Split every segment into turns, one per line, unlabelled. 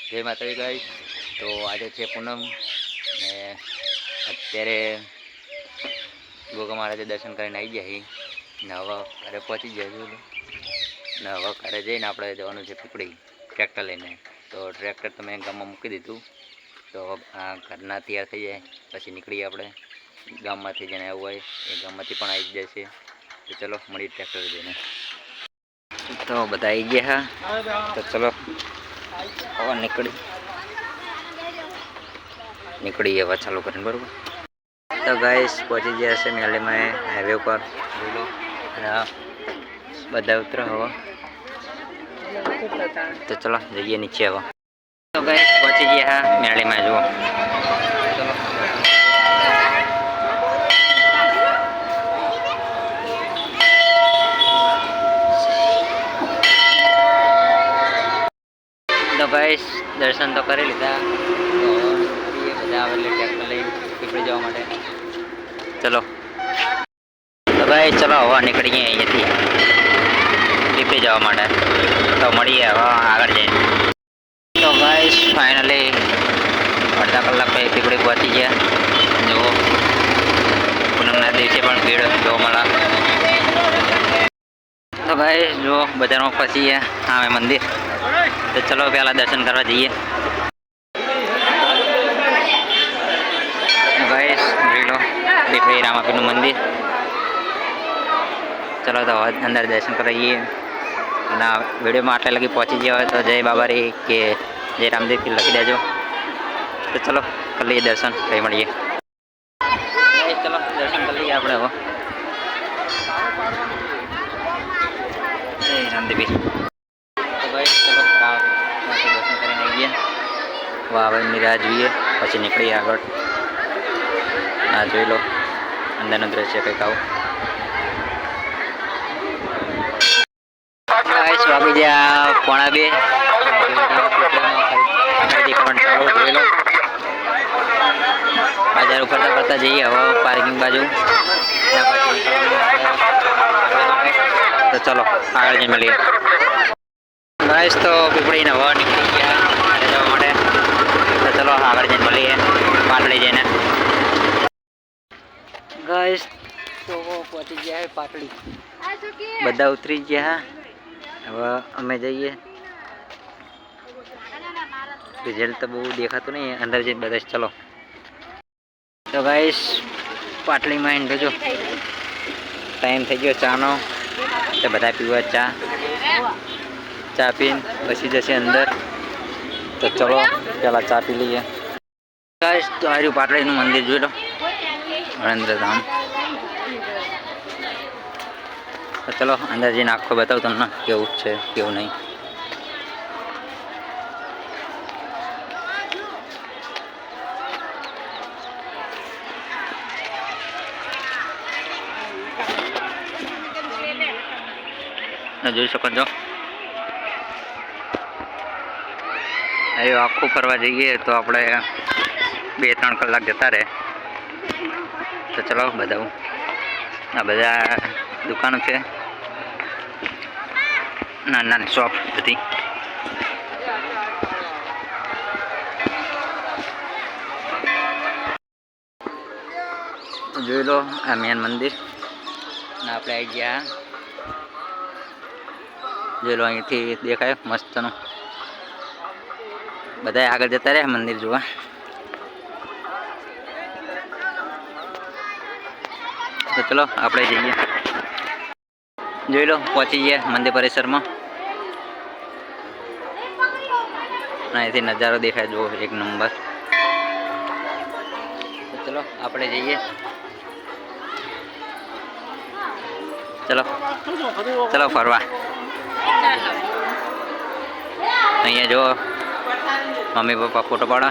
જય માતાજી ગાઈસ। તો આજે છે પૂનમ ને અત્યારે ગોગા મહારાજે દર્શન કરીને આવી ગયા ને હવે ઘરે પહોંચી ગયા છું ને હવે ઘરે જઈને આપણે જવાનું છે પીપળી ટ્રેક્ટર લઈને। તો ટ્રેક્ટર તમે ગામમાં મૂકી દીધું તો આ ઘરના તૈયાર થઈ જાય પછી નીકળીએ આપણે ગામમાંથી જેને આવવું હોય એ ગામમાંથી પણ આવી જશે। તો ચલો મળીએ ટ્રેક્ટર જઈને। તો બધા આવી ગયા તો ચલો હવે નીકળીએ હવે ચાલુ કરીને બરાબર। તો ગાઈસ પહોંચી ગયા છે મેલીમાં હાઈવે ઉપર બોલો અને બધા ઉતરો હવે તો ચલો જઈએ નીચે હવે। તો ગાઈસ પહોંચી ગયા મેલીમાં જુઓ ચલો तो गाइस दर्शन तो कर लीधा तो ये बजा आवेले ट्रेक्टर लई पीपળી જવા માટે। चलो तो गाइस चलो હવે નીકળીએ અહીંથી પીપળી જવા માટે। તો મળીએ હવે આગળ જઈને। તો ગાइस ફાઇનલી અડધા કલાક પછી પીપળી પહોંચી ગયા। જો પૂનમના દિવસે પણ ભીડ જોવા મળે। તો ગાइस જો બજારમાં પહોંચી ગયા સામે મંદિર। तो चलो पहला दर्शन करवा जाइए। गाइस देख लो पीपળી रामापीरનું મંદિર। चलो तो अंदर दर्शन कराइए ना वीडियो में आटले लगी पहुंची गया हो तो जय बाबा रे के जय रामदेव की लखी देजो। तो चलो कर लीजिए दर्शन कहीं મળીએ। चलो दर्शन कर लीजिए આપણે હવે जय रामदेव। तो भाई चलो दर्शन કરીને આવી ગયા વાવની રાહ જોઈએ પછી નીકળીએ આગળ। આ જોઈ લો અંદરનું દ્રશ્ય કંઈક આવું। ગાઈસ વાગી ગયા 1:30 ખરીદી કરવાનું ચાલુ જોઈ લો। બજાર ઉપર કરતા જઈએ હવે પાર્કિંગ બાજુ તો ચલો આગળ જઈને મળીએ। गाइस तो पीपળી ने हवा निकली गया घरे जवा माटे। तो चलो आगे जઈને મળીએ પાટડી જઈને। गाइस तो पहुंची गया है पाटड़ी બધા ઉતરી ગયા હવે અમે જઈએ। રિઝલ્ટ તો બહુ દેખાતું નહીં અંદર જઈને બધા ચલો। તો गाइस પાટડીમાં એન્ડ જો ટાઈમ થઈ ગયો ચાનો તો બધા પીવા चा पीन बसी जैसे अंदर। तो चलो पहला चा पी लीजिए। गाइस तो आर्यु पाटड़ी मंदिर जो लो नरेंद्र धाम। तो चलो अंदर जी आखो बताओ तमने केवुं छे केवुं नहीं। જોઈ શકો છો અહીં આખું ફરવા જઈએ તો આપણે 2-3 કલાક જતા રહે। તો ચલો બતાવું આ બધા દુકાનો છે નાની નાની શોપ બધી। જોઈ લો આ મેન મંદિર ને આપણે આવી ગયા જોઈ લો અહીંથી દેખાય મસ્તનું બધા આગળ જતા રહ્યા મંદિર જોવા। તો ચલો આપણે જઈએ જોઈ લો પહોંચી ગયા મંદિર પરિસરમાં। અહીંથી નજારો દેખાય જો એક નંબર। તો ચલો આપણે જઈએ ચલો ચલો ફરવા। અહીંયા જો मम्मी पापा फोटो पाड़ा।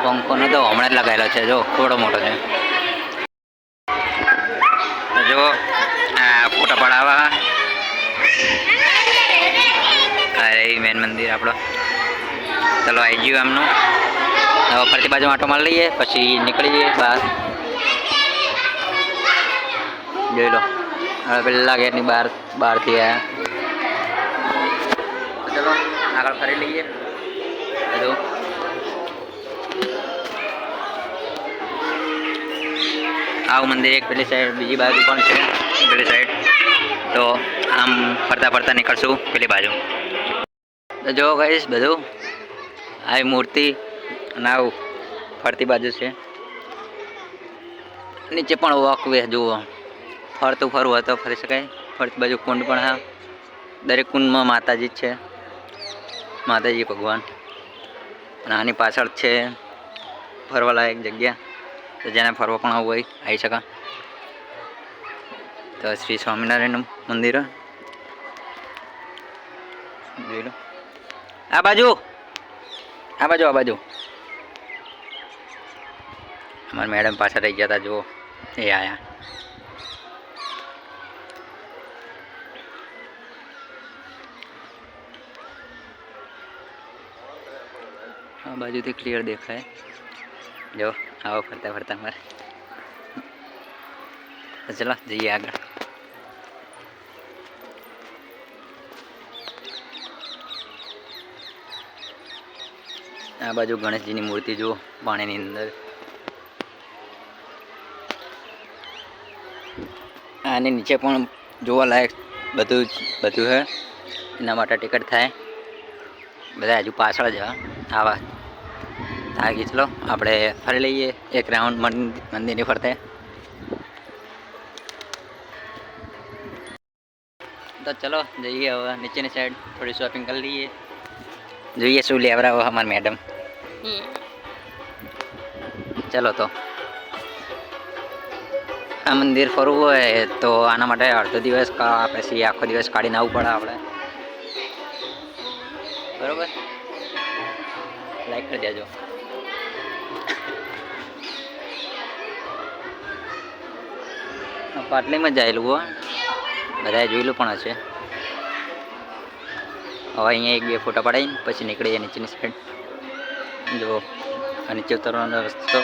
पंखो ने तो हमणे लगायेलो छे जो थोड़ो मोटो छे। जो फोटो पड़ावा अरे मेन मंदिर आपड़ो। चलो आई गयो आमनो હવે ફરતી બાજુ આટો મારી લઈએ પછી નીકળીએ બહાર। જોઈ લો હવે પેલા ગેટની બહારથી આવ્યા. તો ચલો આગળ ફરી લઈએ બધું. આવું મંદિર એક પેલી સાઈડ બીજી બાજુ પણ છે પેલી સાઈડ. તો આમ ફરતા ફરતા નીકળશું પેલી બાજુ. તો જો કહીશ બધું આવી મૂર્તિ અને આવું ફરતી બાજુ છે. નીચે પણ વોકવે જુઓ ફરતું ફરવું હોય તો ફરી શકાય. ફરતી બાજુ કુંડ પણ હા દરેક કુંડમાં માતાજી જ છે માતાજી ભગવાન. અને આની પાછળ છે ફરવાલાયક જગ્યા તો જેને ફરવા પણ આવવું હોય આવી શકે. તો શ્રી સ્વામિનારાયણનું મંદિર જોઈ લો. આ બાજુ આ બાજુ આ બાજુ અમારા મેડમ પાછળ રહી ગયા હતા જુઓ એ આયા. આ બાજુથી ક્લિયર દેખાય જો આવો ફરતા ફરતા મારે. તો ચલો જઈએ આગળ. આ બાજુ ગણેશજીની મૂર્તિ જુઓ પાણીની અંદર. આની નીચે પણ જોવાલાયક બધું છે. એના માટે ટિકિટ થાય. બધા હજુ પાછળ જ આવા થાકી. ચલો આપણે ફરી લઈએ એક રાઉન્ડ મંદિરની ફરતે. તો ચલો જઈએ હવે નીચેની સાઈડ થોડી શોપિંગ કરી લઈએ. જોઈએ શું લેવડાવો અમારા મેડમ. ચલો તો આ મંદિર ફરવું હોય તો આના માટે અડધો દિવસ પછી આખો દિવસ કાઢીને આવવું પડે આપણે. બરોબર લાઈક કરી દેજો. પાટલીમાં જાયેલું હો બધાએ જોયેલું પણ હશે. હવે અહીંયા એક બે ફોટા પડાવીને પછી નીકળીએ નીચેની સાઈડ. જો નીચે ઉતરવાનો રસ્તો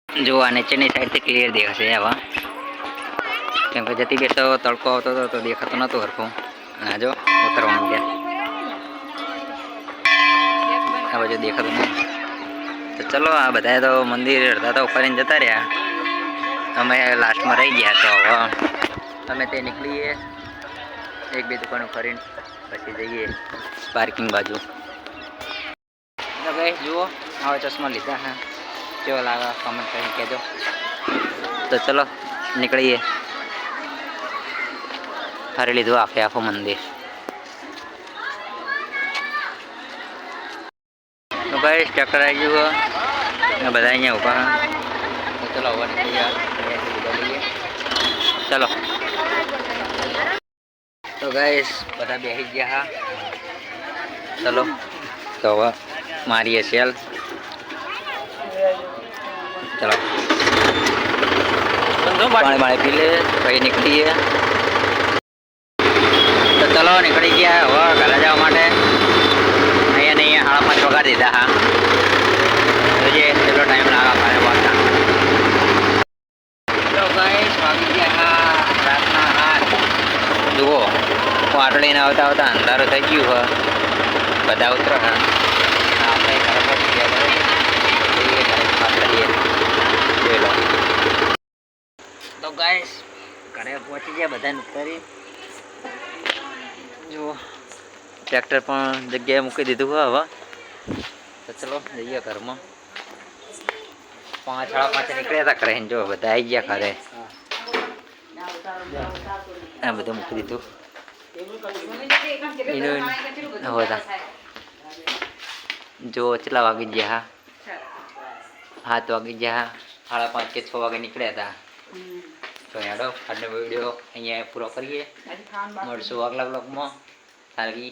જો આ નીચેની સાઈડથી ક્લિયર દેખાશે આવા. કેમ કે જતી બેસતો તડકો આવતો હતો તો દેખાતો નહોતું હરખું. અને જો ઉતરવાનું ત્યાં આ બાજુ દેખાતું નહીં. તો ચલો આ બધા તો મંદિર અડધા તો ફરીને જતા રહ્યા. અમે લાસ્ટમાં રહી ગયા. તો હવે અમે તે નીકળીએ એક બે દુકાનો ફરીને પછી જઈએ પાર્કિંગ બાજુ. તો ભાઈ જુઓ આવા ચશ્મા લીધા હા કેવો લાગે કમેન્ટ કરીને કહેજો. તો ચલો નીકળીએ. ફરી લીધું આખું મંદિર. તો ભાઈ ટ્રેક્ટર આવી ગયું બધા અહીંયા ઊભા. તો ચલો હવે નીકળી લઈએ. ચલો તો ગાઈસ બધા બેસી ગયા હા. ચલો તો હવે મારીએ સેલ. ચલો પાણી પી લે પછી નીકળીએ. તો ચલો નીકળી ગયા હવે ઘરે જવા માટે. અહીંયા ને અહીંયા 5:30 વગાડી દીધા હા. જોઈએ કેટલો ટાઈમ લાગે અમારે વાગતા. તો ગાઈસ વાગી ગયા હા રાતના 8. જુઓ વાટડીને આવતા આવતા અંધારું થઈ ગયું હોય. બધા ઉતરો હા આપણે ઘરે પહોંચી ગયા. જોઈ લો. તો ગાઈસ ઘરે પહોંચી ગયા બધા ઉતરી. જુઓ ટ્રેક્ટર પણ જગ્યાએ મૂકી દીધું હોય હવે. તો ચલો જઈએ ઘરમાં. 5 સાડા 5 નીકળ્યા હતા ઘરે. જો બધા આવી ગયા ઘરે. આ બધું મૂકી દીધું. જો કેટલા વાગી ગયા 7 વાગી ગયા. 5:30 કે 6 વાગે નીકળ્યા હતા. તો હેડો આજનો વિડીયો અહીંયા પૂરો કરીએ. મળશું આગલા બ્લોગમાં. તારવી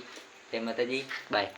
જય માતાજી બાય.